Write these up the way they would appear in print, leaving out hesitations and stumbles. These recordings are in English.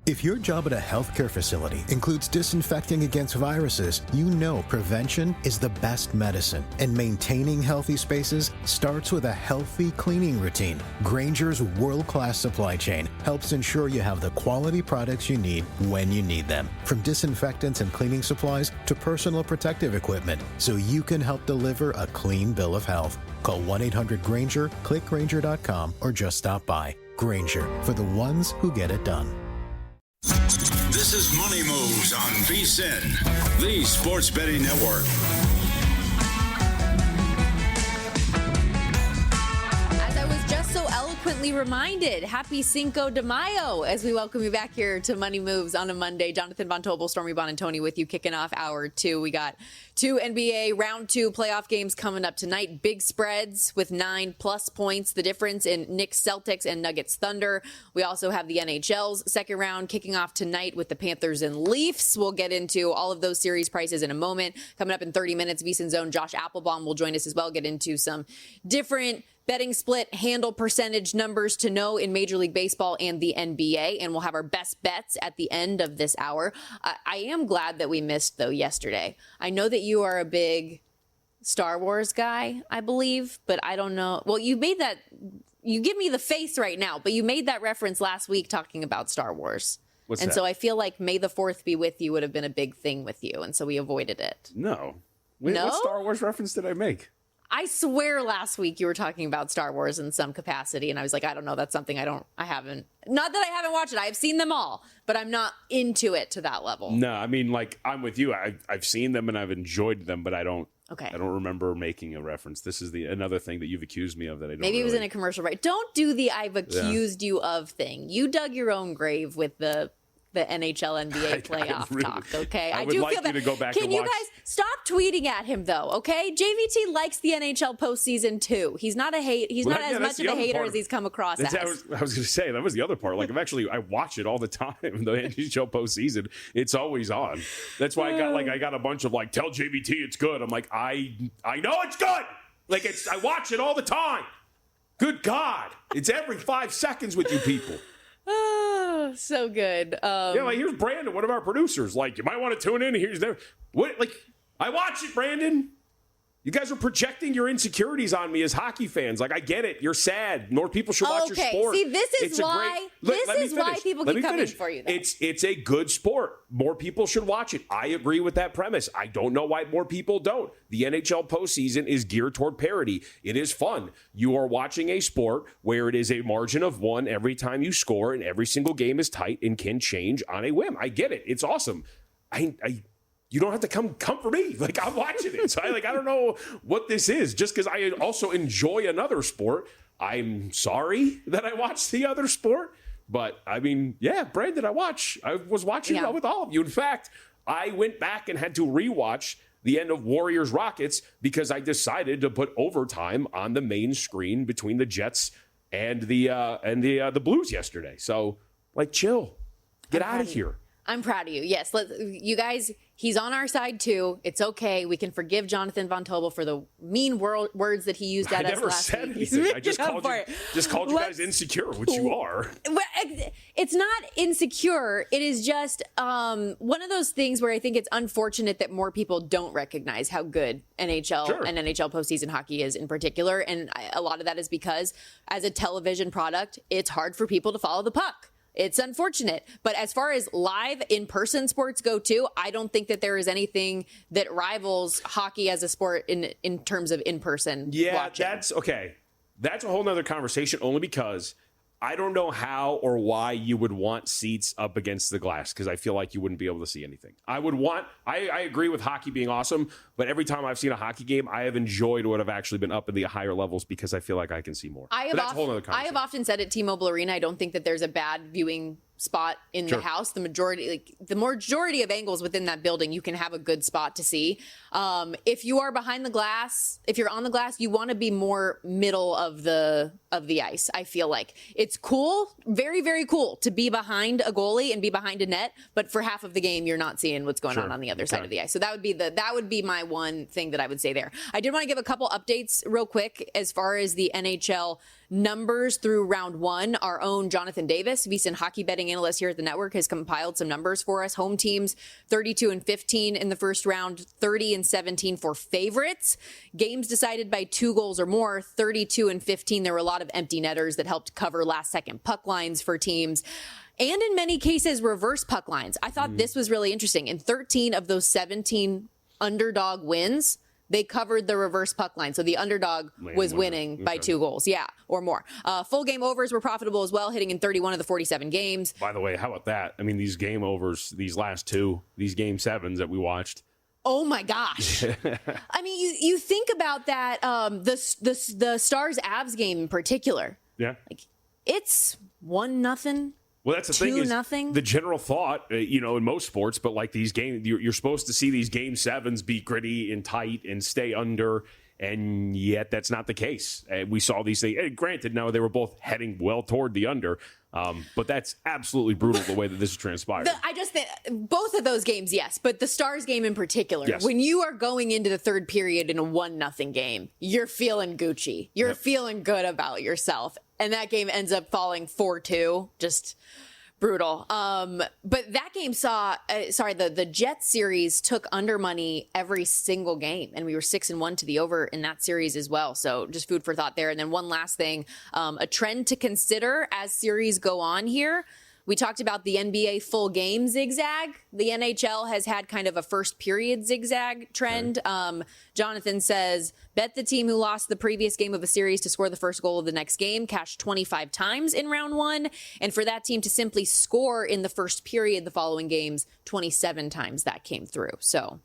If your job at a healthcare facility includes disinfecting against viruses, you know prevention is the best medicine. And maintaining healthy spaces starts with a healthy cleaning routine. Grainger's world-class supply chain helps ensure you have the quality products you need when you need them. From disinfectants and cleaning supplies to personal protective equipment, so you can help deliver a clean bill of health. Call 1-800-GRAINGER, click Grainger.com, or just stop by. Grainger, for the ones who get it done. This is Money Moves on VSiN, the Sports Betting Network. As I was just so eloquently reminded, happy Cinco de Mayo as we welcome you back here to Money Moves on a Monday. Jonathan Von Tobel, Stormy Buonantony with you, kicking off hour two. We got two NBA round two playoff games coming up tonight. Big spreads with 9+ points. The difference in Knicks Celtics and Nuggets Thunder. We also have the NHL's second round kicking off tonight with the Panthers and Leafs. We'll get into all of those series prices in a moment. Coming up in 30 minutes, VSiN Zone Josh Appelbaum will join us as well. Get into some different betting split handle percentage numbers to know in Major League Baseball and the NBA. And we'll have our best bets at the end of this hour. I am glad that we missed, though, yesterday. I know that you are a big Star Wars guy, I believe, but I don't know. Well, you made that, you give me the face right now, but you made that reference last week talking about Star Wars. What's and that? So I feel like May the 4th be with you would have been a big thing with you. And so we avoided it. No. No? What Star Wars reference did I make? I swear last week you were talking about Star Wars in some capacity. And I was like, I don't know. That's something I haven't, not that I haven't watched it. I've seen them all, but I'm not into it to that level. No, I mean, like, I'm with you. I've seen them and I've enjoyed them, but I don't remember making a reference. This is another thing that you've accused me of that I don't Maybe it was really... in a commercial, right? Don't do the I've accused you of thing. You dug your own grave with the NHL NBA playoff talk, okay? I do feel bad. To go back Can and you watch... guys stop tweeting at him though, okay? JVT likes the NHL postseason too. He's not He's not as much of a hater as he's come across as. I was going to say that was the other part. Like I watch it all the time. The NHL postseason, it's always on. That's why I got a bunch of tell JVT it's good. I'm like I know it's good. I watch it all the time. Good God, it's every 5 seconds with you people. Oh, so good. Here's Brandon, one of our producers. You might want to tune in. Here's there. What? I watch it, Brandon. You guys are projecting your insecurities on me as hockey fans. I get it. You're sad. More people should watch your sport. See, this is why people keep coming for you. Though. It's a good sport. More people should watch it. I agree with that premise. I don't know why more people don't. The NHL postseason is geared toward parity. It is fun. You are watching a sport where it is a margin of one every time you score, and every single game is tight and can change on a whim. I get it. It's awesome. You don't have to come for me. I'm watching it. So I don't know what this is. Just because I also enjoy another sport, I'm sorry that I watched the other sport. But I mean, yeah, Brandon, I was watching it with all of you. In fact, I went back and had to rewatch the end of Warriors Rockets because I decided to put overtime on the main screen between the Jets and the Blues yesterday. So chill, get out of here. I'm proud of you. Yes, you guys, he's on our side too. It's okay. We can forgive Jonathan Von Tobel for the mean words that he used at us last week. I never said anything. I just called you guys insecure, which you are. It's not insecure. It is just one of those things where I think it's unfortunate that more people don't recognize how good NHL and NHL postseason hockey is in particular. And a lot of that is because as a television product, it's hard for people to follow the puck. It's unfortunate. But as far as live in-person sports go too, I don't think that there is anything that rivals hockey as a sport in terms of in-person watching. That's okay. That's a whole nother conversation only because I don't know how or why you would want seats up against the glass because I feel like you wouldn't be able to see anything. I agree with hockey being awesome, but every time I've seen a hockey game, I have enjoyed what have actually been up in the higher levels because I feel like I can see more. That's a whole other conversation. I have often said at T-Mobile Arena, I don't think that there's a bad viewing spot in the house. The majority of angles within that building, you can have a good spot to see. If you are behind the glass, if you're on the glass, you want to be more middle of the ice. I feel like it's cool, very, very cool to be behind a goalie and be behind a net. But for half of the game, you're not seeing what's going on the other side of the ice. So that would be my one thing that I would say there. I did want to give a couple updates real quick as far as the NHL numbers through round one. Our own Jonathan Davis, VSiN hockey betting analyst here at the network, has compiled some numbers for us. Home teams 32-15 in the first round, 30-17 for favorites. Games decided by 2 goals or more, 32-15. There were a lot of empty netters that helped cover last second puck lines for teams. And in many cases, reverse puck lines. I thought this was really interesting. In 13 of those 17 underdog wins, they covered the reverse puck line. So the underdog was winning by 2 goals. Yeah, or more. Full game overs were profitable as well, hitting in 31 of the 47 games. By the way, how about that? I mean, these game overs, these last 2, these game 7s that we watched. Oh my gosh. I mean, you think about that, the Stars Avs game in particular. Yeah. Like, it's 1-0. Well, that's the thing is 2-0. the general thought, in most sports, but like these games, you're supposed to see these game 7s be gritty and tight and stay under, and yet that's not the case. We saw these things. Granted, now they were both heading well toward the under, but that's absolutely brutal the way that this is transpired. I just think both of those games, yes, but the Stars game in particular, yes. When you are going into the third period in a 1-0 game, you're feeling Gucci. You're feeling good about yourself. And that game ends up falling 4-2. Just brutal. But that game saw, the Jets series took under money every single game. And we were 6-1 to the over in that series as well. So just food for thought there. And then one last thing, a trend to consider as series go on here. We talked about the NBA full game zigzag. The NHL has had kind of a first period zigzag trend. Jonathan says, bet the team who lost the previous game of a series to score the first goal of the next game cashed 25 times in round one. And for that team to simply score in the first period the following games, 27 times that came through. So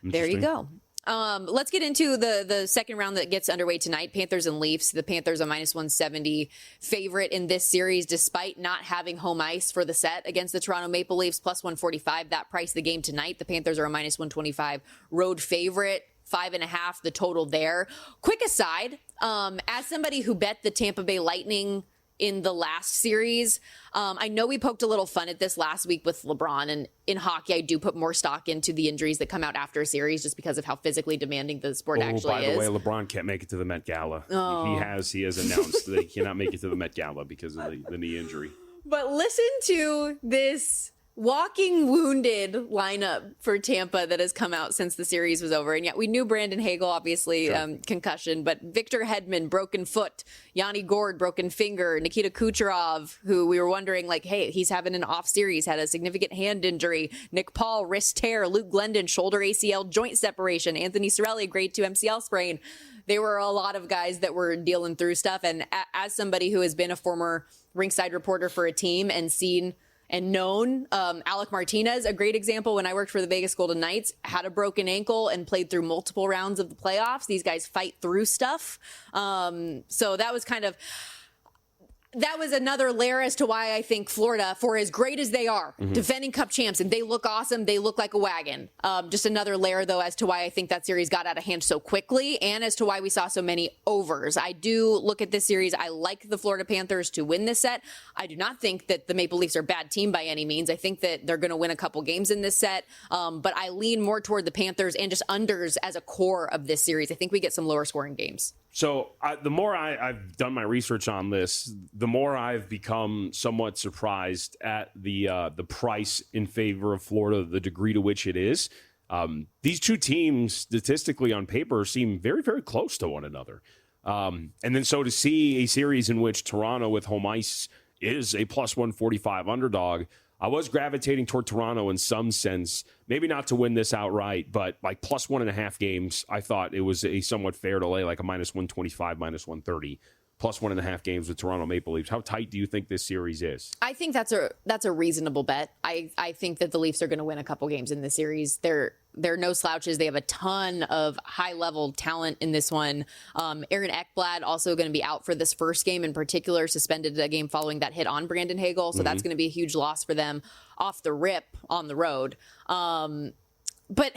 there you go. Let's get into the second round that gets underway tonight. Panthers and Leafs. The Panthers are -170 favorite in this series, despite not having home ice for the set against the Toronto Maple Leafs, +145. That price the game tonight. The Panthers are a -125 road favorite. 5.5 the total there. Quick aside, as somebody who bet the Tampa Bay Lightning in the last series, I know we poked a little fun at this last week with LeBron, and in hockey, I do put more stock into the injuries that come out after a series just because of how physically demanding the sport actually is. By the way, LeBron can't make it to the Met Gala. Oh. He has announced that he cannot make it to the Met Gala because of the knee injury. But listen to this walking wounded lineup for Tampa that has come out since the series was over. And yet we knew Brandon Hagel, obviously, concussion, but Victor Hedman, broken foot, Yanni Gourde, broken finger, Nikita Kucherov, who we were wondering, like, hey, he's having an off series, had a significant hand injury, Nick Paul, wrist tear, Luke Glendon, shoulder ACL, joint separation, Anthony Cirelli, grade 2 MCL sprain. There were a lot of guys that were dealing through stuff. And as somebody who has been a former rinkside reporter for a team and seen and known, Alec Martinez, a great example, when I worked for the Vegas Golden Knights, had a broken ankle and played through multiple rounds of the playoffs. These guys fight through stuff. So that was that was another layer as to why I think Florida, for as great as they are, defending Cup champs, and they look awesome, they look like a wagon. Just another layer, though, as to why I think that series got out of hand so quickly, and as to why we saw so many overs. I do look at this series. I like the Florida Panthers to win this set. I do not think that the Maple Leafs are a bad team by any means. I think that they're going to win a couple games in this set, but I lean more toward the Panthers and just unders as a core of this series. I think we get some lower scoring games. So the more I've done my research on this, the more I've become somewhat surprised at the price in favor of Florida, the degree to which it is. These two teams, statistically on paper, seem very, very close to one another. And then so to see a series in which Toronto with home ice is a +145 underdog, I was gravitating toward Toronto in some sense, maybe not to win this outright, but like +1.5 games, I thought it was a somewhat fair to lay, like a -125, -130, +1.5 games with Toronto Maple Leafs. How tight do you think this series is? I think that's a reasonable bet. I think that the Leafs are going to win a couple games in this series. They're no slouches. They have a ton of high-level talent in this one. Aaron Ekblad also going to be out for this first game in particular, suspended a game following that hit on Brandon Hagel. So that's going to be a huge loss for them off the rip on the road. But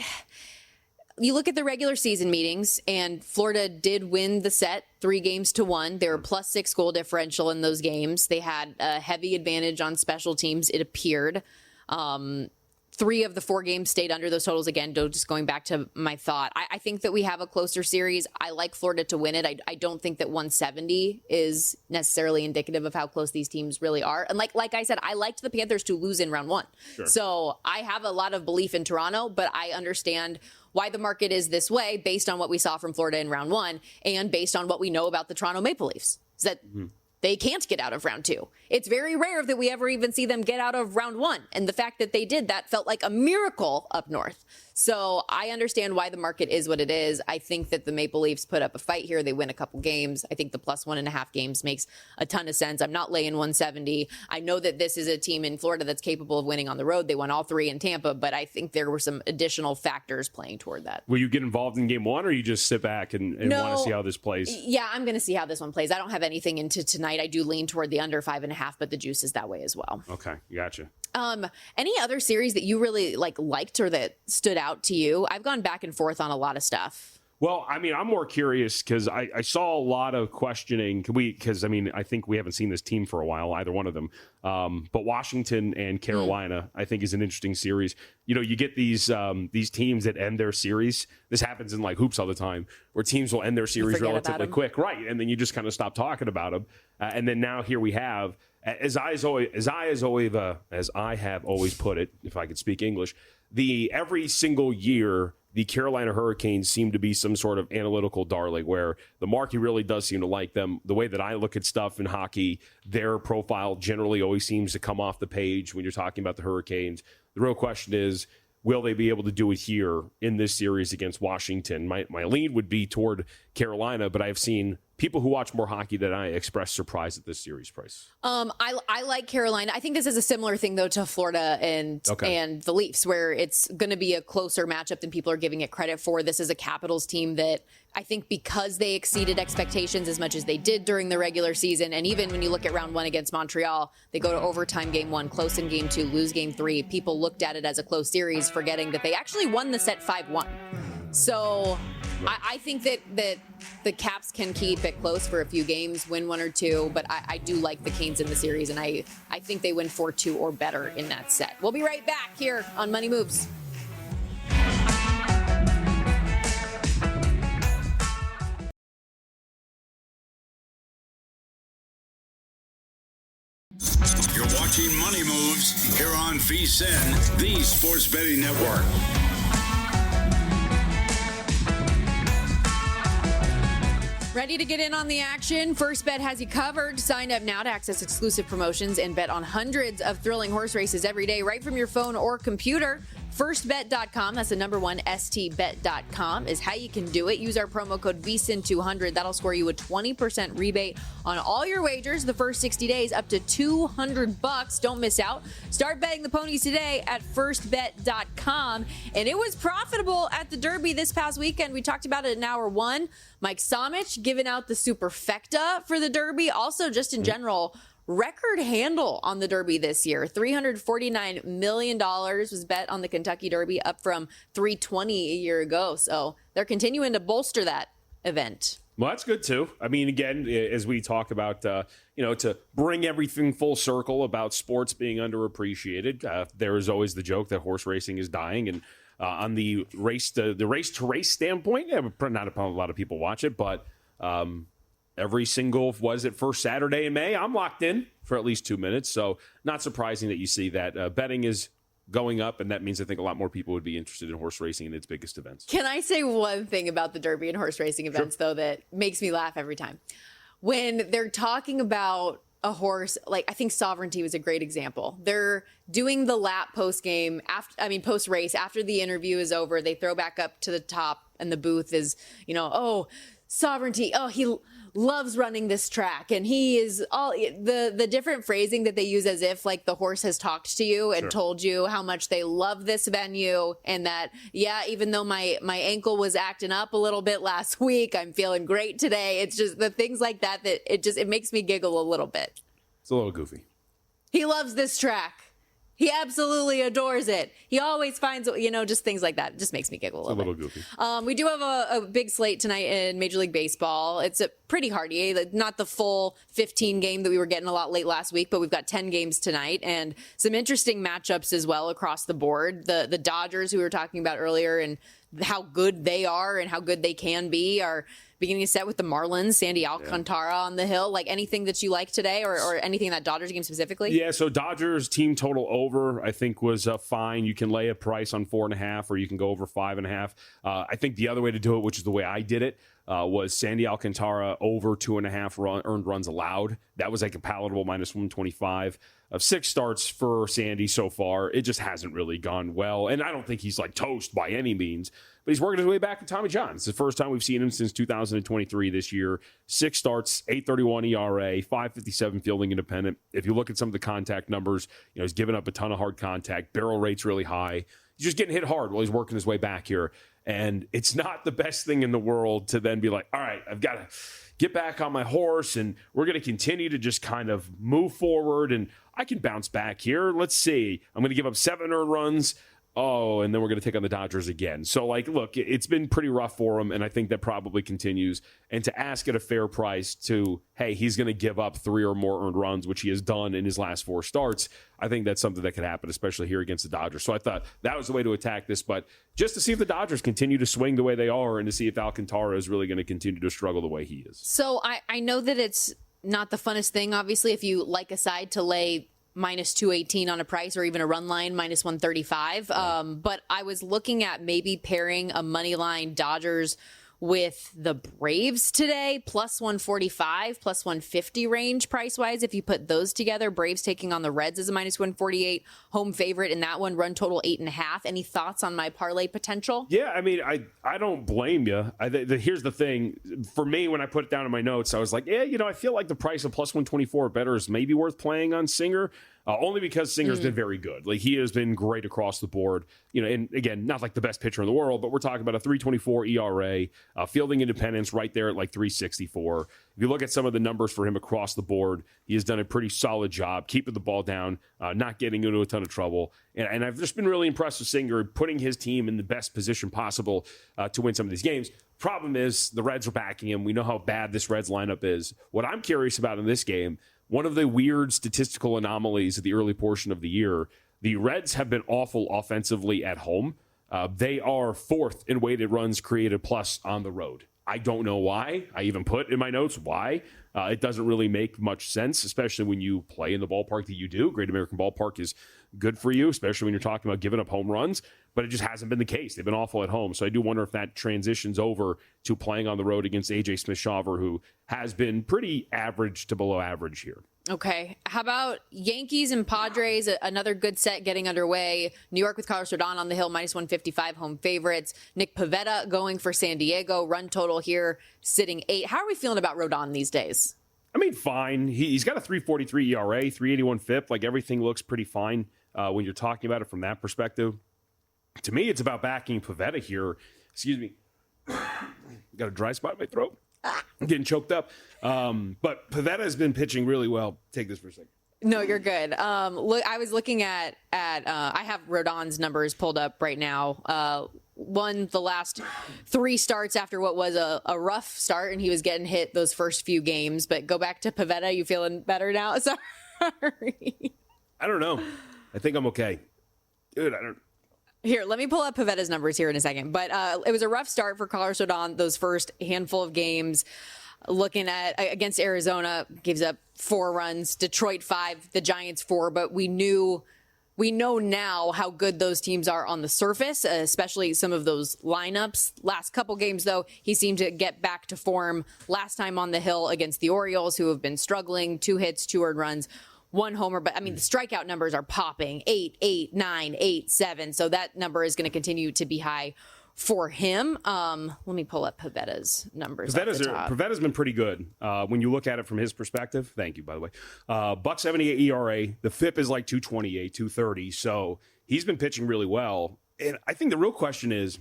you look at the regular season meetings, and Florida did win the set 3-1. They were +6 goal differential in those games. They had a heavy advantage on special teams, it appeared. 3 of the 4 games stayed under those totals. Again, just going back to my thought, I think that we have a closer series. I like Florida to win it. I don't think that 170 is necessarily indicative of how close these teams really are. And like I said, I liked the Panthers to lose in round 1. Sure. So I have a lot of belief in Toronto, but I understand why the market is this way based on what we saw from Florida in round 1 and based on what we know about the Toronto Maple Leafs. Is that they can't get out of round 2. It's very rare that we ever even see them get out of round 1. And the fact that they did that felt like a miracle up north. So I understand why the market is what it is. I think that the Maple Leafs put up a fight here. They win a couple games. I think the plus 1.5 games makes a ton of sense. I'm not laying 170. I know that this is a team in Florida that's capable of winning on the road. They won all 3 in Tampa, but I think there were some additional factors playing toward that. Will you get involved in game 1, or you just sit back and want to see how this plays? Yeah, I'm going to see how this one plays. I don't have anything into tonight. I do lean toward the under 5.5, but the juice is that way as well. Okay, gotcha. Any other series that you really liked or that stood out to you? I've gone back and forth on a lot of stuff. Well, I mean, I'm more curious because I saw a lot of questioning. I think we haven't seen this team for a while, either one of them. But Washington and Carolina, I think, is an interesting series. You know, you get these teams that end their series. This happens in hoops all the time, where teams will end their series relatively quick, right? And then you just kind of stop talking about them. And then now here we have, as I have always put it, if I could speak English, every single year, the Carolina Hurricanes seem to be some sort of analytical darling where the market really does seem to like them. The way that I look at stuff in hockey, their profile generally always seems to come off the page when you're talking about the Hurricanes. The real question is, will they be able to do it here in this series against Washington? My lean would be toward Carolina, but I've seen people who watch more hockey than I express surprise at this series price. I like Carolina. I think this is a similar thing, though, to Florida and the Leafs, where it's going to be a closer matchup than people are giving it credit for. This is a Capitals team that I think because they exceeded expectations as much as they did during the regular season, and even when you look at round 1 against Montreal, they go to overtime game 1, close in game 2, lose game 3. People looked at it as a close series, forgetting that they actually won the set 5-1. So I think that the Caps can keep it close for a few games, win 1 or 2, but I do like the Canes in the series, and I think they win 4-2 or better in that set. We'll be right back here on Money Moves. You're watching Money Moves here on VSiN, the Sports Betting Network. Ready to get in on the action? First Bet has you covered. Sign up now to access exclusive promotions and bet on hundreds of thrilling horse races every day right from your phone or computer. Firstbet.com, that's the number one, stbet.com, is how you can do it. Use our promo code VSiN200. That'll score you a 20% rebate on all your wagers the first 60 days, up to $200. Don't miss out. Start betting the ponies today at firstbet.com. And it was profitable at the Derby this past weekend. We talked about it in hour 1. Mike Somich giving out the superfecta for the Derby. Also, just in general, record handle on the Derby this year. $349 million was bet on the Kentucky Derby, up from $320 a year ago. So they're continuing to bolster that event. Well, that's good, too. I mean, again, as we talk about, to bring everything full circle about sports being underappreciated, there is always the joke that horse racing is dying. And on the race to race standpoint, not a lot of people watch it, but every single, first Saturday in May, I'm locked in for at least 2 minutes. So not surprising that you see that betting is going up, and that means I think a lot more people would be interested in horse racing in its biggest events. Can I say one thing about the Derby and horse racing events, though, that makes me laugh every time? When they're talking about a horse, I think Sovereignty was a great example. They're doing the lap post-game, post-race, after the interview is over, they throw back up to the top, and the booth is, Sovereignty, he loves running this track, and he is all the different phrasing that they use, as if the horse has talked to you and told you how much they love this venue, and that even though my ankle was acting up a little bit last week, I'm feeling great today. It's just the things like that it makes me giggle a little bit. It's a little goofy. He loves this track. He absolutely adores it. He always finds, just things like that. It just makes me giggle a little goofy. We do have a big slate tonight in Major League Baseball. It's a pretty hardy. Not the full 15 game that we were getting a lot late last week, but we've got 10 games tonight and some interesting matchups as well across the board. The Dodgers, who we were talking about earlier, and how good they are and how good they can be, are beginning to set with the Marlins. Sandy Alcantara on the hill. Like, anything that you like today, or anything in that Dodgers game specifically? Yeah, so Dodgers team total over, I think, was fine. You can lay a price on 4.5, or you can go over 5.5. I think the other way to do it, which is the way I did it, was Sandy Alcantara over 2.5 earned runs allowed. That was like a palatable -125. Of 6 starts for Sandy so far, it just hasn't really gone well. And I don't think he's like toast by any means, but he's working his way back to Tommy John. It's the first time we've seen him since 2023 this year. 6 starts, 8.31 ERA, 5.57 fielding independent. If you look at some of the contact numbers, he's given up a ton of hard contact. Barrel rate's really high. He's just getting hit hard while he's working his way back here. And it's not the best thing in the world to then be like, all right, I've got to get back on my horse, and we're going to continue to just kind of move forward, and I can bounce back here. Let's see. I'm going to give up 7 earned runs. Oh, and then we're going to take on the Dodgers again. So, look, it's been pretty rough for him, and I think that probably continues. And to ask at a fair price to, hey, he's going to give up 3 or more earned runs, which he has done in his last 4 starts, I think that's something that could happen, especially here against the Dodgers. So I thought that was the way to attack this. But just to see if the Dodgers continue to swing the way they are, and to see if Alcantara is really going to continue to struggle the way he is. So I know that it's not the funnest thing, obviously, if you like a side to lay -218 on a price, or even a run line -135. But I was looking at maybe pairing a money line Dodgers with the Braves today, +145, +150 range price wise. If you put those together, Braves taking on the Reds as a -148, home favorite in that one, run total 8.5. Any thoughts on my parlay potential? Yeah, I mean, I don't blame you. Here's the thing. For me, when I put it down in my notes, I was like, yeah, I feel like the price of +124 or better is maybe worth playing on Singer. Only because Singer's been very good. Like, he has been great across the board. And again, not like the best pitcher in the world, but we're talking about a 3.24 ERA, fielding independence right there at like 3.64. If you look at some of the numbers for him across the board, he has done a pretty solid job keeping the ball down, not getting into a ton of trouble. And I've just been really impressed with Singer, putting his team in the best position possible to win some of these games. Problem is, the Reds are backing him. We know how bad this Reds lineup is. What I'm curious about in this game, one of the weird statistical anomalies of the early portion of the year, the Reds have been awful offensively at home. They are 4th in weighted runs created plus on the road. I don't know why. I even put in my notes why. It doesn't really make much sense, especially when you play in the ballpark that you do. Great American Ballpark is good for you, especially when you're talking about giving up home runs, but it just hasn't been the case. They've been awful at home. So I do wonder if that transitions over to playing on the road against A.J. Smith-Shawver, who has been pretty average to below average here. Okay. How about Yankees and Padres? Another good set getting underway. New York with Carlos Rodon on the hill, -155 home favorites. Nick Pivetta going for San Diego. Run total here sitting 8. How are we feeling about Rodon these days? I mean, fine. He's got a 3.43 ERA, 3.81 FIP. Like, everything looks pretty fine when you're talking about it from that perspective. To me, it's about backing Pivetta here. Excuse me. Got a dry spot in my throat. I'm getting choked up. But Pivetta has been pitching really well. Take this for a second. No, you're good. Look, I was looking at I have Rodon's numbers pulled up right now. Won the last 3 starts after what was a rough start, and he was getting hit those first few games. But go back to Pivetta. You feeling better now? Sorry. I don't know. I think I'm okay. Dude, I don't. Here, let me pull up Pivetta's numbers here in a second. But it was a rough start for Carlos Rodon, those first handful of games. Looking at against Arizona, gives up 4 runs, Detroit 5, the Giants 4. But we know now how good those teams are on the surface, especially some of those lineups. Last couple games, though, he seemed to get back to form. Last time on the hill against the Orioles, who have been struggling, 2 hits, 2 earned runs. 1 homer, but I mean, the strikeout numbers are popping 8, 8, 9, 8, 7. So that number is going to continue to be high for him. Let me pull up Pivetta's numbers. Pivetta's been pretty good when you look at it from his perspective. Thank you, by the way. $1.78 ERA. The FIP is like 228, 230. So he's been pitching really well. And I think the real question is,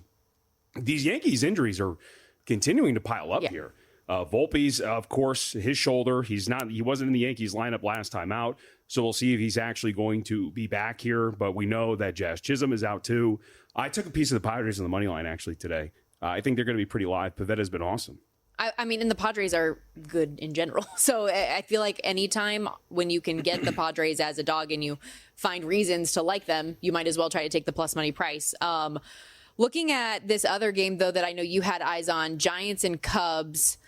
these Yankees injuries are continuing to pile up here. Volpe's, of course, his shoulder. He wasn't in the Yankees lineup last time out. So we'll see if he's actually going to be back here. But we know that Jazz Chisholm is out too. I took a piece of the Padres on the money line actually today. I think they're going to be pretty live. Pivetta's been awesome. I mean, and the Padres are good in general. So I feel like anytime when you can get the Padres as a dog and you find reasons to like them, you might as well try to take the plus money price. Looking at this other game, though, that I know you had eyes on, Giants and Cubs.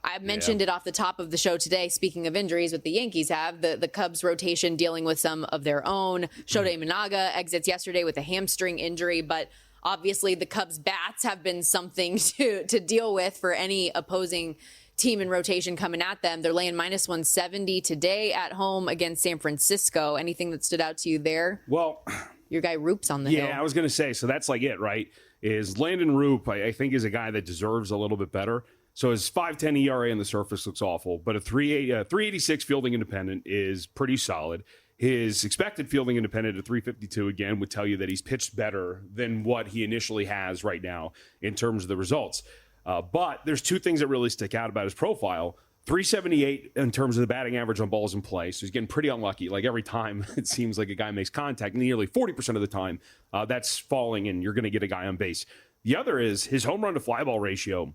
I mentioned it off the top of the show today. Speaking of injuries, what the Yankees have, the Cubs rotation dealing with some of their own. Shohei Managa exits yesterday with a hamstring injury, but obviously the Cubs bats have been something to deal with for any opposing team in rotation coming at them. They're laying minus 170 today at home against San Francisco. Anything that stood out to you there? Well, your guy Roop's on the hill. Yeah, I was going to say, so that's like it, right? Is Landon Roop, I think, is a guy that deserves a little bit better. So his 5.10 ERA on the surface looks awful, but a 386 fielding independent is pretty solid. His expected fielding independent at 352, again, would tell you that he's pitched better than what he initially has right now in terms of the results. But there's two things that really stick out about his profile. 378 in terms of the batting average on balls in play. So he's getting pretty unlucky. Like every time it seems like a guy makes contact, nearly 40% of the time, that's falling and you're going to get a guy on base. The other is his home run to fly ball ratio,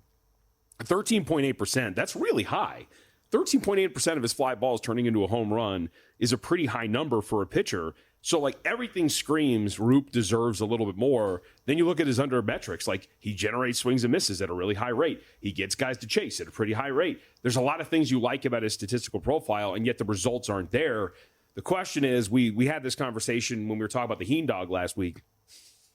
13.8%. That's really high. 13.8% of his fly balls turning into a home run is a pretty high number for a pitcher. So, like, everything screams Roop deserves a little bit more. Then you look at his under metrics. Like, he generates swings and misses at a really high rate. He gets guys to chase at a pretty high rate. There's a lot of things you like about his statistical profile, and yet the results aren't there. The question is, we had this conversation when we were talking about the Heen Dog last week,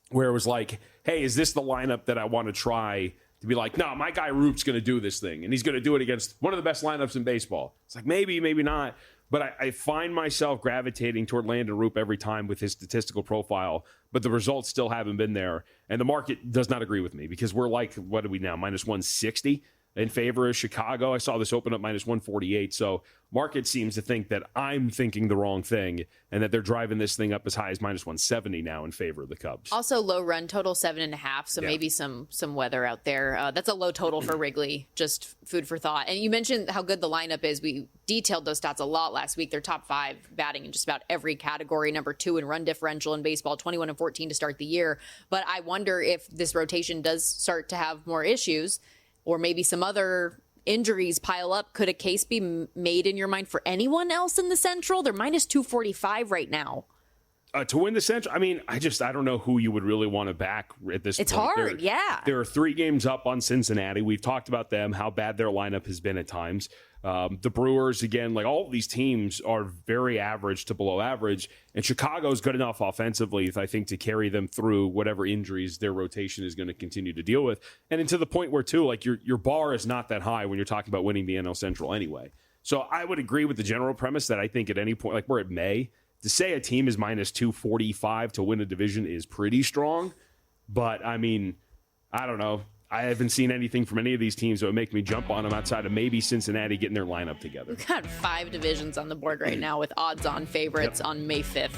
where it was like, hey, is this the lineup that I want to try to be like, no, my guy Roop's going to do this thing, and he's going to do it against one of the best lineups in baseball. It's like, maybe, maybe not. But I find myself gravitating toward Landon Roop every time with his statistical profile, but the results still haven't been there. And the market does not agree with me because we're like, what are we now, minus 160 in favor of Chicago? I saw this open up minus 148. So market seems to think that I'm thinking the wrong thing and that they're driving this thing up as high as minus 170 now in favor of the Cubs. Also low run total 7.5. So maybe some weather out there. That's a low total for Wrigley. Just food for thought. And you mentioned how good the lineup is. We detailed those stats a lot last week. They're top 5 batting in just about every category. Number 2 in run differential in baseball, 21 and 14 to start the year. But I wonder if this rotation does start to have more issues, or maybe some other injuries pile up. Could a case be made in your mind for anyone else in the Central? They're minus 245 right now. To win the Central, I mean, I don't know who you would really want to back at this point. It's hard, There are 3 games up on Cincinnati. We've talked about them, how bad their lineup has been at times. The Brewers, again, like all of these teams are very average to below average, and Chicago's good enough offensively, I think, to carry them through whatever injuries their rotation is going to continue to deal with. And to the point where, too, like your bar is not that high when you're talking about winning the NL Central anyway. So I would agree with the general premise that I think at any point, like we're at May, to say a team is minus 245 to win a division is pretty strong. But, I mean, I don't know. I haven't seen anything from any of these teams that would make me jump on them outside of maybe Cincinnati getting their lineup together. We've got 5 divisions on the board right now with odds-on favorites on May 5th.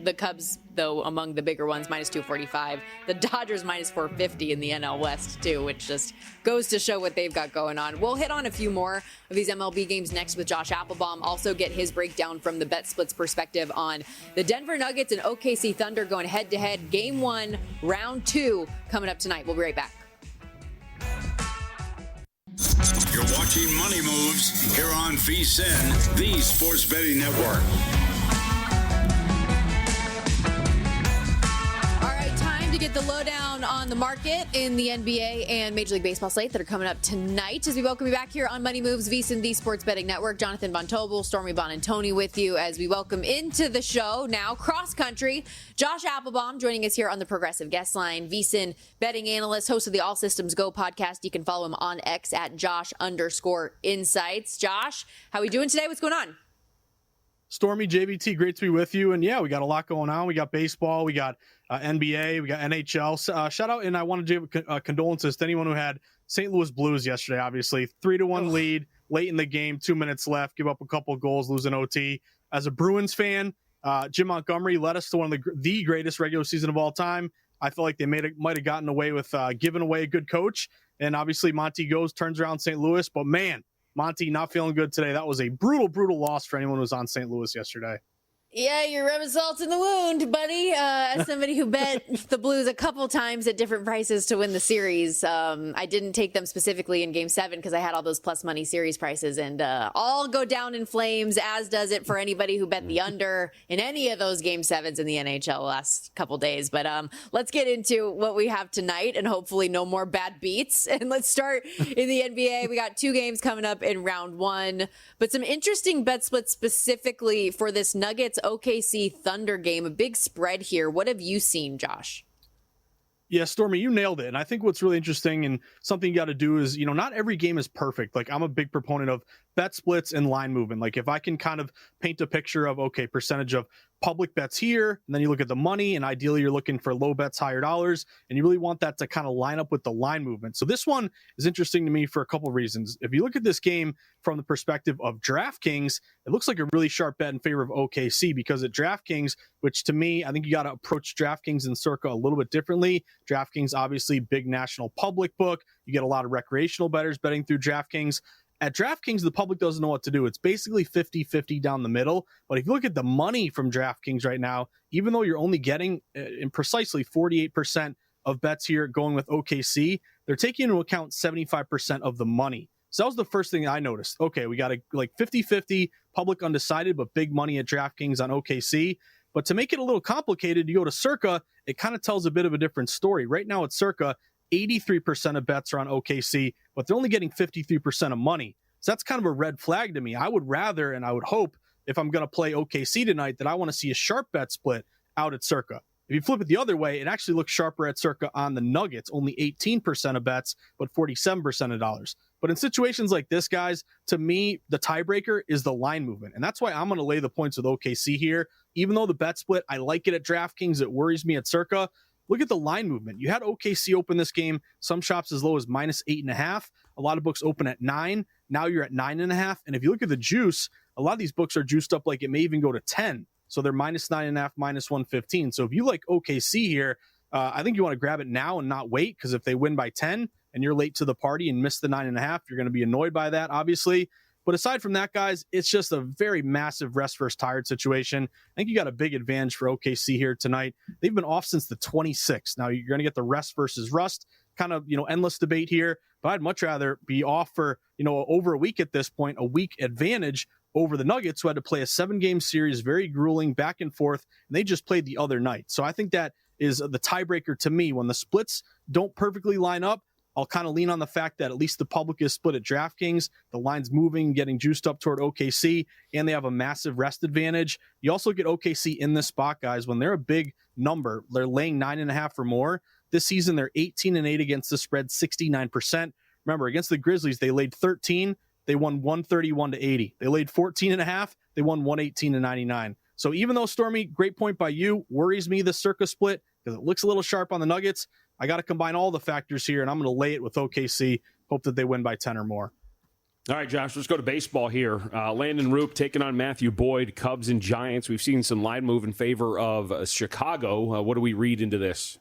The Cubs, though, among the bigger ones, minus 245. The Dodgers, minus 450 in the NL West, too, which just goes to show what they've got going on. We'll hit on a few more of these MLB games next with Josh Appelbaum. Also get his breakdown from the Bet Splits perspective on the Denver Nuggets and OKC Thunder going head-to-head. Game 1, round 2 coming up tonight. We'll be right back. You're watching Money Moves here on VSiN, the Sports Betting Network. All right, time to get the lowdown on the market in the NBA and Major League Baseball slate that are coming up tonight as we welcome you back here on Money Moves, VSiN, the Sports Betting Network. Jonathan Von Tobel, Stormy Buonantony with you as we welcome into the show now cross country Josh Appelbaum joining us here on the Progressive Guest Line, VSiN betting analyst, host of the All Systems Go podcast. You can follow him on X at Josh_insights. Josh, how are we doing today? What's going on? Stormy, JVT, great to be with you. And yeah, we got a lot going on. We got baseball, we got NBA, we got NHL. Shout out, and I want to give condolences to anyone who had St. Louis Blues yesterday, obviously. 3-1 lead, late in the game, 2 minutes left, give up a couple of goals, lose an OT. As a Bruins fan, Jim Montgomery led us to one of the greatest regular season of all time. I feel like they might have gotten away with giving away a good coach. And obviously Monty turns around St. Louis. But man, Monty not feeling good today. That was a brutal loss for anyone who was on St. Louis yesterday. Yeah, you're rubbing salt in the wound, buddy. as somebody who bet the Blues a couple times at different prices to win the series, I didn't take them specifically in Game 7 because I had all those plus money series prices, and all go down in flames, as does it for anybody who bet the under in any of those Game 7s in the NHL the last couple days. But let's get into what we have tonight, and hopefully no more bad beats. And let's start in the NBA. We got 2 games coming up in round 1, but some interesting bet splits specifically for this Nuggets OKC Thunder game. A big spread here. What have you seen, Josh? Yeah, Stormy, you nailed it. And I think what's really interesting and something you got to do is, not every game is perfect. Like, I'm a big proponent of bet splits and line movement. Like, if I can kind of paint a picture of, okay, percentage of public bets here, and then you look at the money, and ideally you're looking for low bets, higher dollars, and you really want that to kind of line up with the line movement. So this one is interesting to me for a couple of reasons. If you look at this game from the perspective of DraftKings, it looks like a really sharp bet in favor of OKC, because at DraftKings, which to me, I think you got to approach DraftKings and Circa a little bit differently. DraftKings, obviously, big national public book. You get a lot of recreational bettors betting through DraftKings. At DraftKings, the public doesn't know what to do. It's basically 50-50 down the middle. But if you look at the money from DraftKings right now, even though you're only getting in precisely 48% of bets here going with OKC, they're taking into account 75% of the money. So that was the first thing I noticed. Okay, we got a 50-50 public undecided, but big money at DraftKings on OKC. But to make it a little complicated, you go to Circa, it kind of tells a bit of a different story. Right now at Circa, 83% of bets are on OKC, but they're only getting 53% of money. So that's kind of a red flag to me. I would rather, and I would hope, if I'm going to play OKC tonight, that I want to see a sharp bet split out at Circa. If you flip it the other way, it actually looks sharper at Circa on the Nuggets, only 18% of bets, but 47% of dollars. But in situations like this, guys, to me, the tiebreaker is the line movement. And that's why I'm going to lay the points with OKC here. Even though the bet split, I like it at DraftKings, it worries me at Circa. Look at the line movement. You had OKC open this game, some shops as low as -8.5. A lot of books open at 9. Now you're at 9.5. And if you look at the juice, a lot of these books are juiced up like it may even go to 10. So they're -9.5, -115. So if you like OKC here, I think you want to grab it now and not wait, because if they win by 10 and you're late to the party and miss the 9.5, you're going to be annoyed by that, obviously. But aside from that, guys, it's just a very massive rest versus tired situation. I think you got a big advantage for OKC here tonight. They've been off since the 26th. Now you're going to get the rest versus rust, kind of, endless debate here. But I'd much rather be off for, over a week at this point, a week advantage over the Nuggets, who had to play a 7-game series, very grueling, back and forth, and they just played the other night. So I think that is the tiebreaker to me. When the splits don't perfectly line up, I'll kind of lean on the fact that at least the public is split at DraftKings. The line's moving, getting juiced up toward OKC, and they have a massive rest advantage. You also get OKC in this spot, guys, when they're a big number. They're laying 9.5 or more. This season, they're 18-8 against the spread, 69%. Remember, against the Grizzlies, they laid 13. They won 131-80. They laid 14.5. They won 118-99. So even though, Stormy, great point by you, worries me the Circa split because it looks a little sharp on the Nuggets, I got to combine all the factors here, and I'm going to lay it with OKC, hope that they win by 10 or more. All right, Josh, let's go to baseball here. Landon Roop taking on Matthew Boyd, Cubs and Giants. We've seen some line move in favor of Chicago. What do we read into this?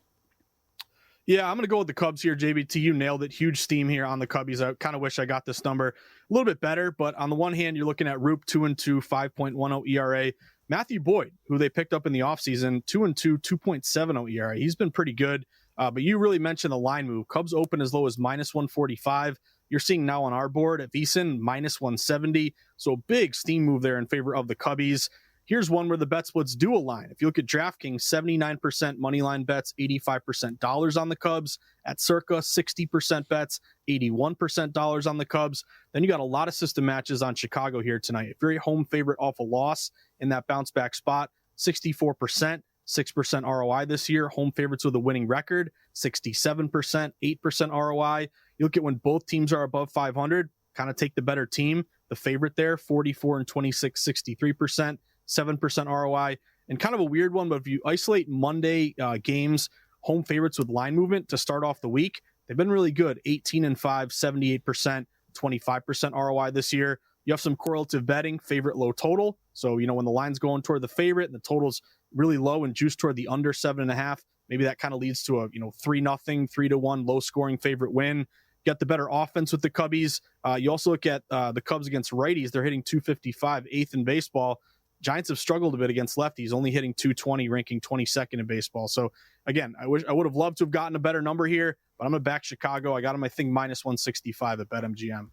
Yeah, I'm going to go with the Cubs here, JBT. You nailed it. Huge steam here on the Cubbies. I kind of wish I got this number a little bit better, but on the one hand, you're looking at Roop 2-2, 5.10 ERA. Matthew Boyd, who they picked up in the offseason, 2-2, 2.70 ERA. He's been pretty good. But you really mentioned the line move. Cubs open as low as -145. You're seeing now on our board at VSiN -170. So big steam move there in favor of the Cubbies. Here's one where the bet splits do align. If you look at DraftKings, 79% money line bets, 85% dollars on the Cubs. At Circa, 60% bets, 81% dollars on the Cubs. Then you got a lot of system matches on Chicago here tonight. If you're a home favorite off a loss in that bounce back spot, 64%. 6% ROI this year. Home favorites with a winning record, 67%, 8% ROI. You look at when both teams are above 500, kind of take the better team. The favorite there, 44 and 26, 63%, 7% ROI. And kind of a weird one, but if you isolate Monday games, home favorites with line movement to start off the week, they've been really good. 18 and 5, 78%, 25% ROI this year. You have some correlative betting, favorite low total. So, when the line's going toward the favorite and the total's really low and juiced toward the under 7.5, maybe that kind of leads to a 3-0, 3-1 low scoring favorite win. Get the better offense with the Cubbies. You also look at the Cubs against righties. They're hitting 255, 8th in baseball. Giants have struggled a bit against lefties, only hitting 220, ranking 22nd in baseball. So again, I would have loved to have gotten a better number here, but I'm going to back Chicago. I got them, I think, minus 165 at BetMGM.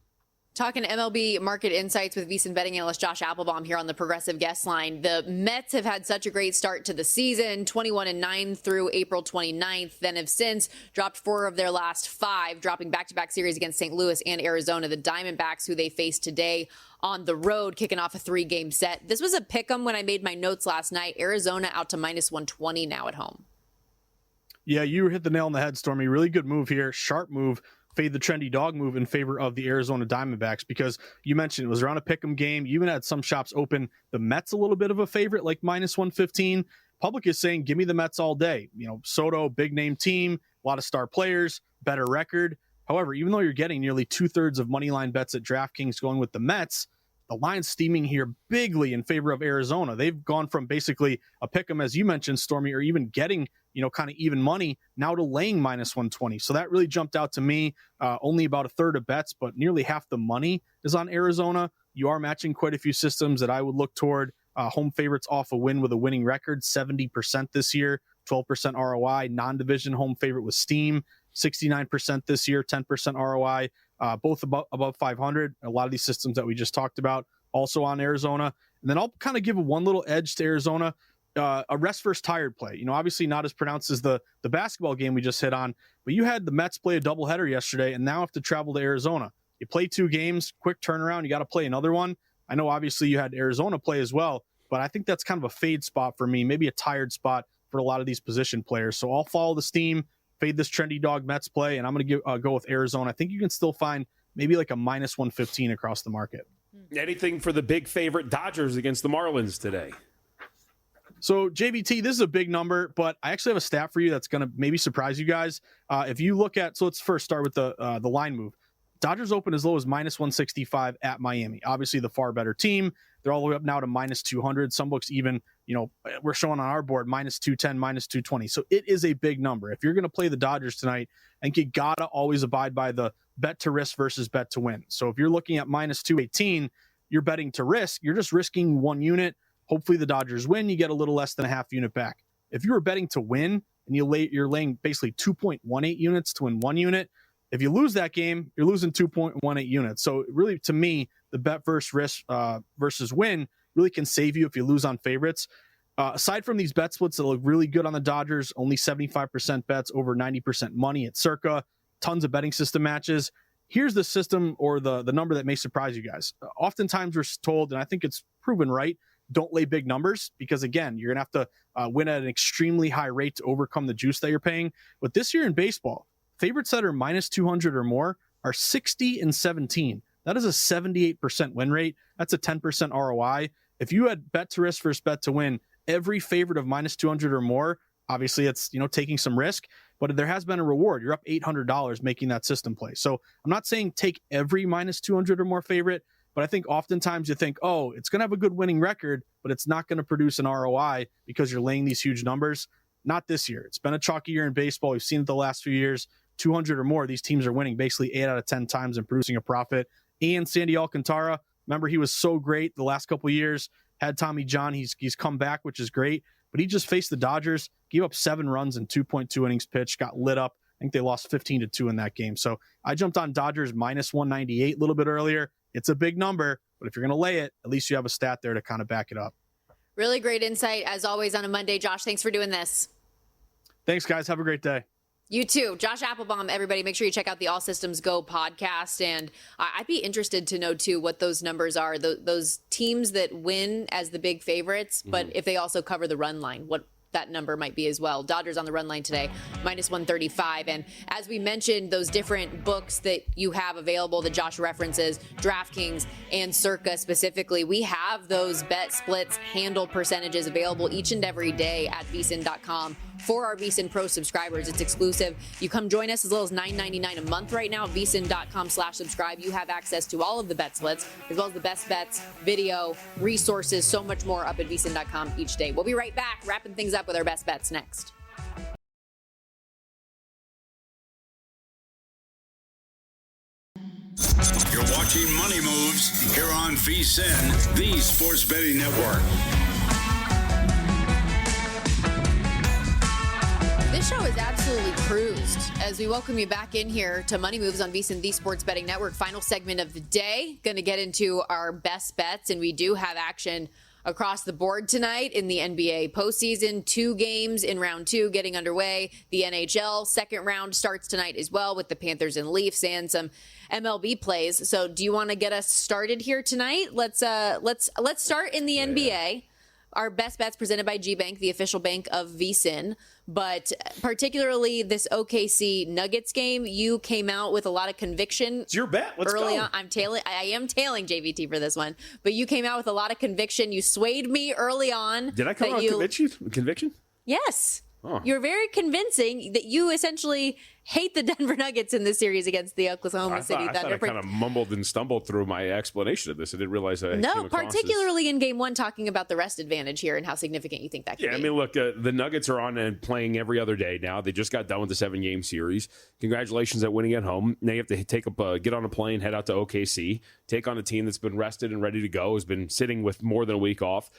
Talking MLB market insights with VSiN betting analyst Josh Appelbaum here on the Progressive Guest Line. The Mets have had such a great start to the season, 21-9 through April 29th, then have since dropped 4 of their last 5, dropping back-to-back series against St. Louis and Arizona. The Diamondbacks, who they face today on the road, kicking off a 3-game set. This was a pick'em when I made my notes last night. Arizona out to minus 120 now at home. Yeah, you hit the nail on the head, Stormy. Really good move here. Sharp move. Fade the trendy dog move in favor of the Arizona Diamondbacks, because you mentioned it was around a pick'em game. You even had some shops open the Mets a little bit of a favorite, like minus 115. Public is saying, give me the Mets all day. You know, Soto, big name team, a lot of star players, better record. However, even though you're getting nearly 2/3 of money line bets at DraftKings going with the Mets, the line's steaming here bigly in favor of Arizona. They've gone from basically a pick'em, as you mentioned, Stormy, or even getting, kind of even money, now to laying minus 120. So that really jumped out to me. Only about a third of bets, but nearly half the money is on Arizona. You are matching quite a few systems that I would look toward. Home favorites off a win with a winning record, 70% this year, 12% ROI. Non-division home favorite was Steam, 69% this year, 10% ROI. Both above 500. A lot of these systems that we just talked about also on Arizona. And then I'll kind of give one little edge to Arizona, a rest versus tired play. Obviously not as pronounced as the basketball game we just hit on, but you had the Mets play a doubleheader yesterday and now have to travel to Arizona. You play 2 games, quick turnaround, you got to play another one. I know obviously you had Arizona play as well, but I think that's kind of a fade spot for me, maybe a tired spot for a lot of these position players. So I'll follow the steam, fade this trendy dog Mets play, and I'm going to go with Arizona. I think you can still find maybe like a minus 115 across the market. Anything for the big favorite Dodgers against the Marlins today? So JVT, this is a big number, but I actually have a stat for you that's going to maybe surprise you guys. If you look at, so let's first start with the line move. Dodgers open as low as minus 165 at Miami. Obviously the far better team. They're all the way up now to minus 200. Some books even, we're showing on our board minus 210, minus 220. So it is a big number. If you're going to play the Dodgers tonight, I think you got to always abide by the bet to risk versus bet to win. So if you're looking at minus 218, you're betting to risk. You're just risking 1 unit. Hopefully the Dodgers win. You get a little less than a half unit back. If you were betting to win and you're laying basically 2.18 units to win 1 unit, if you lose that game, you're losing 2.18 units. So really, to me, the bet versus risk versus win really can save you if you lose on favorites. Aside from these bet splits that look really good on the Dodgers, only 75% bets, over 90% money at Circa, tons of betting system matches. Here's the system or the number that may surprise you guys. Oftentimes we're told, and I think it's proven right, don't lay big numbers because, again, you're going to have to win at an extremely high rate to overcome the juice that you're paying. But this year in baseball, favorites that are minus 200 or more are 60-17. That is a 78% win rate. That's a 10% ROI. If you had bet to risk versus bet to win, every favorite of minus 200 or more, obviously it's, taking some risk, but there has been a reward. You're up $800 making that system play. So I'm not saying take every minus 200 or more favorite, but I think oftentimes you think, oh, it's going to have a good winning record, but it's not going to produce an ROI because you're laying these huge numbers. Not this year. It's been a chalky year in baseball. We've seen it the last few years. 200 or more, these teams are winning basically 8 out of 10 times and producing a profit. And Sandy Alcantara, remember, he was so great the last couple of years, had Tommy John. He's come back, which is great, but he just faced the Dodgers, gave up 7 runs in 2.2 innings pitched, got lit up. I think they lost 15-2 in that game. So I jumped on Dodgers minus 198 a little bit earlier. It's a big number, but if you're going to lay it, at least you have a stat there to kind of back it up. Really great insight, as always, on a Monday. Josh, thanks for doing this. Thanks, guys. Have a great day. You too. Josh Appelbaum, everybody, make sure you check out the All Systems Go podcast. And I'd be interested to know, too, what those numbers are, those teams that win as the big favorites, but if they also cover the run line, what that number might be as well. Dodgers on the run line today, minus 135. And as we mentioned, those different books that you have available that Josh references, DraftKings and Circa specifically, we have those bet splits, handle percentages available each and every day at VSiN.com. For our VSiN Pro subscribers, it's exclusive. You come join us as little as $9.99 a month right now. VSiN.com/subscribe. You have access to all of the bet splits, as well as the best bets, video, resources, so much more up at VSiN.com each day. We'll be right back, wrapping things up with our best bets next. You're watching Money Moves here on VSiN, the Sports Betting Network. This show is absolutely cruised as we welcome you back in here to Money Moves on VSiN, the Sports Betting Network. Final segment of the day. Going to get into our best bets, and we do have action across the board tonight in the NBA postseason. 2 games in round 2 getting underway. The NHL second round starts tonight as well with the Panthers and Leafs and some MLB plays. So do you want to get us started here tonight? Let's start in the NBA. Our best bets presented by GBank, the official bank of VSiN. But particularly this OKC Nuggets game, you came out with a lot of conviction. It's your bet. Let's early go. On. I am tailing JVT for this one. But you came out with a lot of conviction. You swayed me early on. Did I come out with conviction? Yes. Oh. You're very convincing that you essentially hate the Denver Nuggets in this series against the Oklahoma City Thunder. I thought I kind of mumbled and stumbled through my explanation of this. I didn't realize I No, particularly in game 1, talking about the rest advantage here and how significant you think that could be. I mean, look, the Nuggets are on and playing every other day now. They just got done with the 7-game series. Congratulations at winning at home. Now you have to get on a plane, head out to OKC, take on a team that's been rested and ready to go, has been sitting with more than a week off,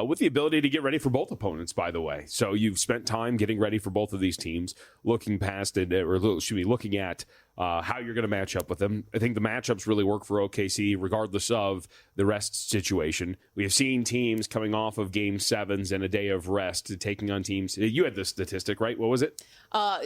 with the ability to get ready for both opponents, by the way. So you've spent time getting ready for both of these teams, looking past it, or should be looking at how you're going to match up with them. I think the matchups really work for OKC, regardless of the rest situation. We have seen teams coming off of Game 7s and a day of rest taking on teams. You had this statistic, right? What was it?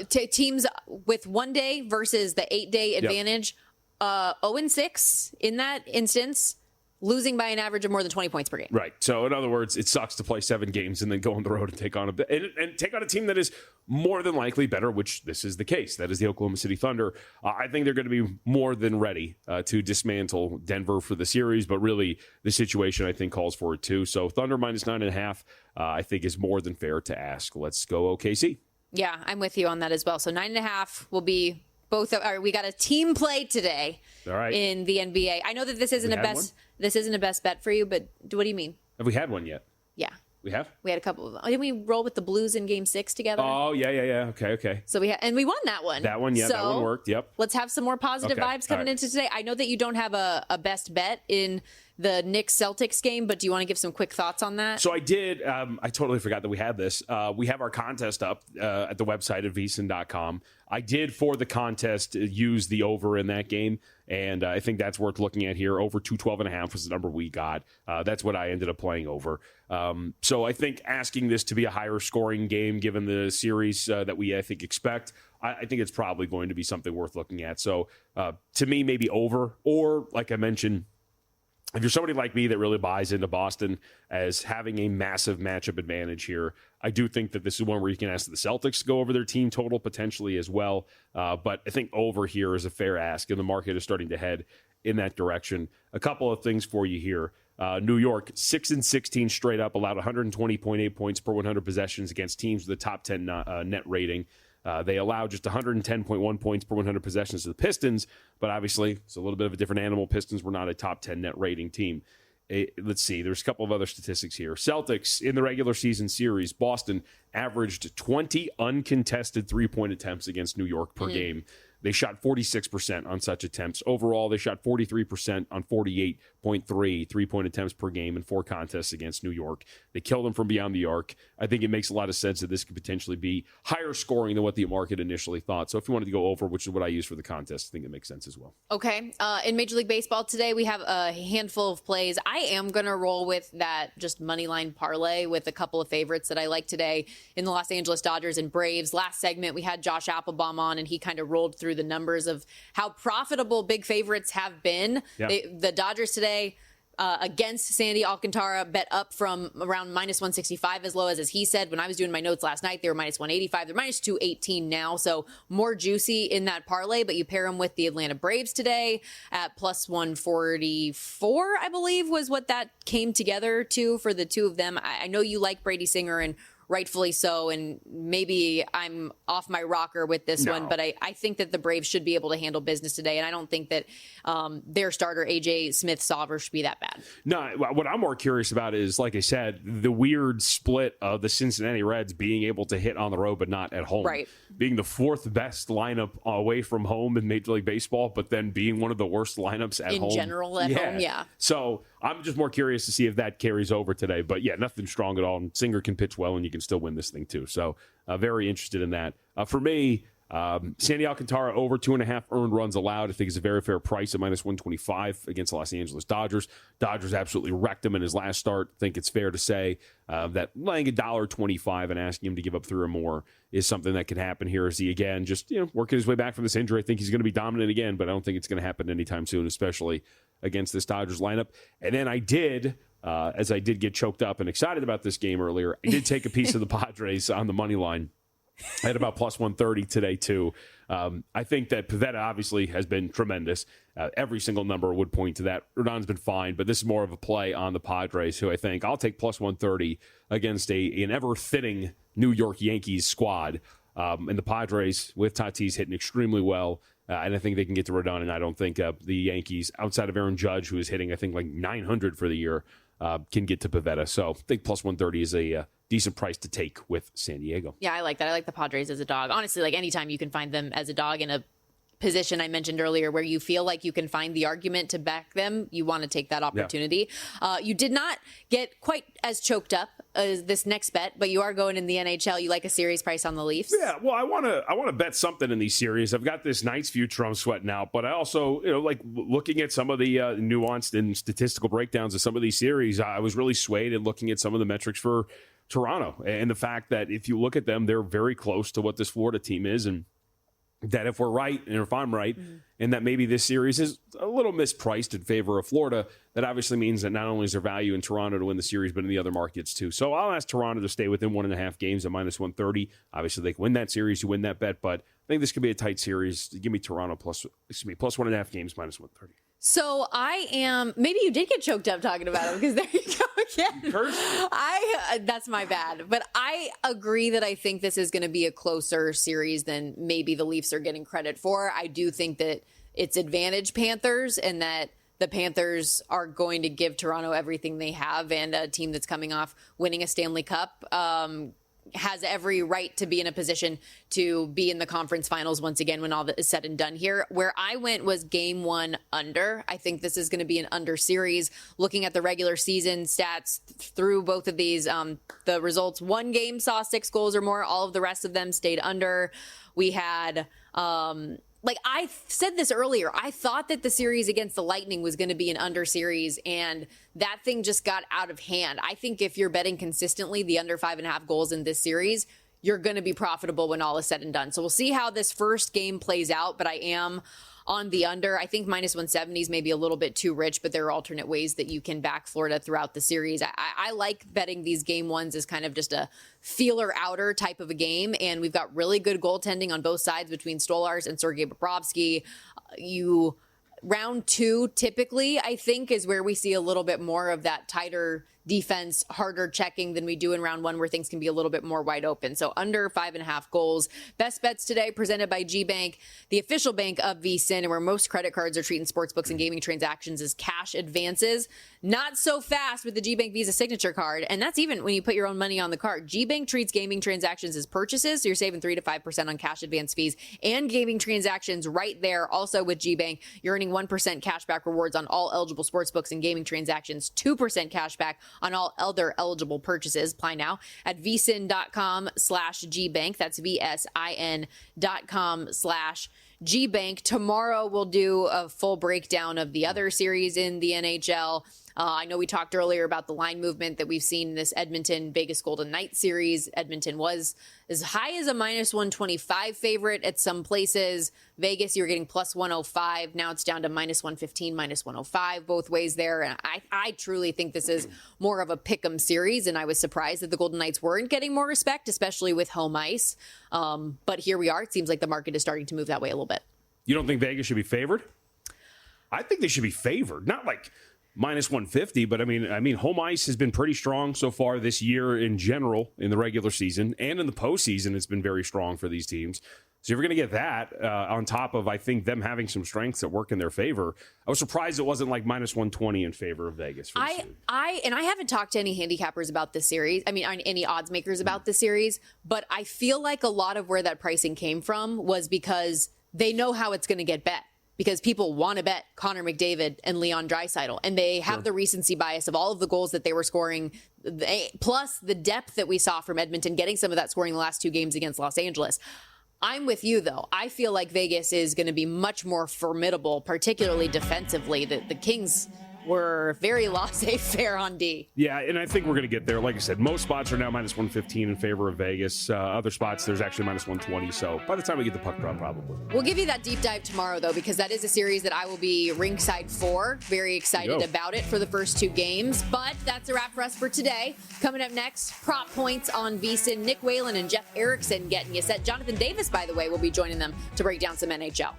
Teams with 1 day versus the 8-day advantage, 0-6 in that instance, losing by an average of more than 20 points per game. Right. So, in other words, it sucks to play 7 games and then go on the road and take on a team that is more than likely better, which this is the case. That is the Oklahoma City Thunder. I think they're going to be more than ready to dismantle Denver for the series, but really the situation, I think, calls for it too. So, Thunder minus 9.5, I think, is more than fair to ask. Let's go OKC. Yeah, I'm with you on that as well. So 9.5 will be both. We got a team play today. All right. In the NBA. I know that this isn't a best bet for you, but what do you mean? Have we had one yet? Yeah. We have? We had a couple of them. Didn't we roll with the Blues in Game 6 together? Oh, yeah. Okay. So we won that one. That one, yeah, so that one worked. Yep. Let's have some more positive vibes coming into today. I know that you don't have a best bet in the Knicks-Celtics game, but do you want to give some quick thoughts on that? So I did. I totally forgot that we had this. We have our contest up at the website at VSiN.com. I did, for the contest, use the over in that game, and I think that's worth looking at here. Over 212.5 was the number we got. That's what I ended up playing over. So I think asking this to be a higher scoring game, given the series that we, I think, expect, I think it's probably going to be something worth looking at. So to me, maybe over, or like I mentioned, if you're somebody like me that really buys into Boston as having a massive matchup advantage here, I do think that this is one where you can ask the Celtics to go over their team total potentially as well. But I think over here is a fair ask, and the market is starting to head in that direction. A couple of things for you here. New York, 6-16 straight up, allowed 120.8 points per 100 possessions against teams with a top 10 net rating. They allow just 110.1 points per 100 possessions to the Pistons, but obviously it's a little bit of a different animal. Pistons were not a top 10 net rating team. Let's see. There's a couple of other statistics here. Celtics in the regular season series, Boston averaged 20 uncontested three-point attempts against New York per game. They shot 46% on such attempts. Overall, they shot 43% on 48.3 three-point attempts per game in 4 contests against New York. They killed them from beyond the arc. I think it makes a lot of sense that this could potentially be higher scoring than what the market initially thought. So if you wanted to go over, which is what I use for the contest, I think it makes sense as well. Okay. In Major League Baseball today, we have a handful of plays. I am going to roll with that just money line parlay with a couple of favorites that I like today in the Los Angeles Dodgers and Braves. Last segment, we had Josh Appelbaum on, and he kind of rolled through the numbers of how profitable big favorites have been. Yeah. The Dodgers today against Sandy Alcantara bet up from around minus 165 as low as he said. When I was doing my notes last night, they were minus 185. They're minus 218 now, so more juicy in that parlay, but you pair them with the Atlanta Braves today at plus 144, I believe was what that came together to for the two of them. I know you like Brady Singer, and rightfully so, and maybe I'm off my rocker with this one, but I think that the Braves should be able to handle business today, and I don't think that their starter, A.J. Smith-Sauver, should be that bad. No, what I'm more curious about is, like I said, the weird split of the Cincinnati Reds being able to hit on the road but not at home. Right. Being the 4th best lineup away from home in Major League Baseball, but then being one of the worst lineups at home. In general at home, yeah. So I'm just more curious to see if that carries over today. But yeah, nothing strong at all. And Singer can pitch well, and you can still win this thing too. So very interested in that. For me, Sandy Alcantara over 2.5 earned runs allowed. I think is a very fair price at -125 against the Los Angeles Dodgers. Dodgers absolutely wrecked him in his last start. I think it's fair to say that laying $1.25 and asking him to give up 3 or more is something that could happen here as he again just working his way back from this injury. I think he's going to be dominant again, but I don't think it's going to happen anytime soon, especially against this Dodgers lineup. And then I did. As I did get choked up and excited about this game earlier, I did take a piece of the Padres on the money line. I had about +130 today, too. I think that Pivetta obviously has been tremendous. Every single number would point to that. Rodon's been fine, but this is more of a play on the Padres, who I think I'll take +130 against an ever-thinning New York Yankees squad. And the Padres, with Tatis, hitting extremely well. And I think they can get to Rodon, and I don't think the Yankees, outside of Aaron Judge, who is hitting, I think, like 900 for the year, can get to Pivetta. So I think +130 is a decent price to take with San Diego. Yeah, I like that. I like the Padres as a dog. Honestly, like anytime you can find them as a dog in a position I mentioned earlier where you feel like you can find the argument to back them, you want to take that opportunity. Yeah. You did not get quite as choked up as this next bet, but you are going in the NHL. You like a series price on the Leafs? Yeah, well, I want to bet something in these series. I've got this Knights future I'm sweating out, but I also, like looking at some of the nuanced and statistical breakdowns of some of these series, I was really swayed in looking at some of the metrics for Toronto and the fact that if you look at them, they're very close to what this Florida team is, and that if we're right, and if I'm right, and that maybe this series is a little mispriced in favor of Florida, that obviously means that not only is there value in Toronto to win the series, but in the other markets too. So I'll ask Toronto to stay within 1.5 games at -130. Obviously, they can win that series, you win that bet, but I think this could be a tight series. Give me Toronto plus 1.5 games, -130. So maybe you did get choked up talking about it because there you go again. That's my bad. But I agree that I think this is going to be a closer series than maybe the Leafs are getting credit for. I do think that it's advantage Panthers and that the Panthers are going to give Toronto everything they have, and a team that's coming off winning a Stanley Cup has every right to be in a position to be in the conference finals once again when all that is said and done here. Where I went was game 1 under. I think this is going to be an under series. Looking at the regular season stats through both of these, the results, one game saw 6 goals or more. All of the rest of them stayed under. We had... like I said this earlier, I thought that the series against the Lightning was going to be an under series, and that thing just got out of hand. I think if you're betting consistently the under 5.5 goals in this series, you're going to be profitable when all is said and done. So we'll see how this first game plays out, but I am on the under. I think -170 is maybe a little bit too rich, but there are alternate ways that you can back Florida throughout the series. I like betting these game ones as kind of just a feeler outer type of a game, and we've got really good goaltending on both sides between Stolarz and Sergei Bobrovsky. Round 2 typically, I think, is where we see a little bit more of that tighter defense, harder checking than we do in round 1, where things can be a little bit more wide open. So under 5.5 goals. Best bets today presented by G-Bank, the official bank of VSiN, and where most credit cards are treating sportsbooks and gaming transactions as cash advances. Not so fast with the G-Bank Visa Signature card, and that's even when you put your own money on the card. G-Bank treats gaming transactions as purchases, so you're saving 3 to 5% on cash advance fees and gaming transactions right there. Also with G-Bank, you're earning 1% cashback rewards on all eligible sportsbooks and gaming transactions, 2% cashback on all other eligible purchases. Apply now at vsin.com/gbank. That's VSIN.com/gbank. Tomorrow we'll do a full breakdown of the other series in the NHL. I know we talked earlier about the line movement that we've seen in this Edmonton-Vegas Golden Knights series. Edmonton was as high as a -125 favorite at some places. Vegas, you were getting +105. Now it's down to -115, -105, both ways there. And I truly think this is more of a pick'em series, and I was surprised that the Golden Knights weren't getting more respect, especially with home ice. But here we are. It seems like the market is starting to move that way a little bit. You don't think Vegas should be favored? I think they should be favored. Not like -150, but I mean, home ice has been pretty strong so far this year in general in the regular season, and in the postseason, it's been very strong for these teams. So you're going to get that on top of, I think, them having some strengths that work in their favor. I was surprised it wasn't like -120 in favor of Vegas. I haven't talked to any handicappers about this series. I mean, any odds makers about this series, but I feel like a lot of where that pricing came from was because they know how it's going to get bet. because people want to bet Connor McDavid and Leon Draisaitl, and they have the recency bias of all of the goals that they were scoring, plus the depth that we saw from Edmonton getting some of that scoring the last 2 games against Los Angeles. I'm with you, though. I feel like Vegas is going to be much more formidable, particularly defensively. The Kings were very laissez-faire on D. Yeah, and I think we're going to get there. Like I said, most spots are now minus 115 in favor of Vegas. Other spots, there's actually minus 120. So by the time we get the puck drop, probably. We'll give you that deep dive tomorrow, though, because that is a series that I will be ringside for. Very excited about it for the first 2 games. But that's a wrap for us for today. Coming up next, prop points on VSiN. Nick Whalen and Jeff Erickson getting you set. Jonathan Davis, by the way, will be joining them to break down some NHL.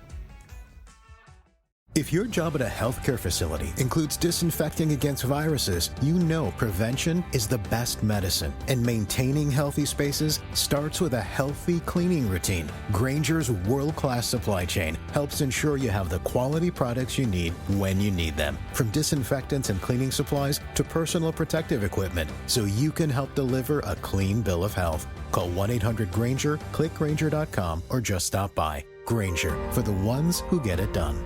If your job at a healthcare facility includes disinfecting against viruses, you know prevention is the best medicine, and maintaining healthy spaces starts with a healthy cleaning routine. Grainger's world-class supply chain helps ensure you have the quality products you need when you need them, from disinfectants and cleaning supplies to personal protective equipment, so you can help deliver a clean bill of health. Call 1-800-GRAINGER, click Grainger.com, or just stop by. Grainger, for the ones who get it done.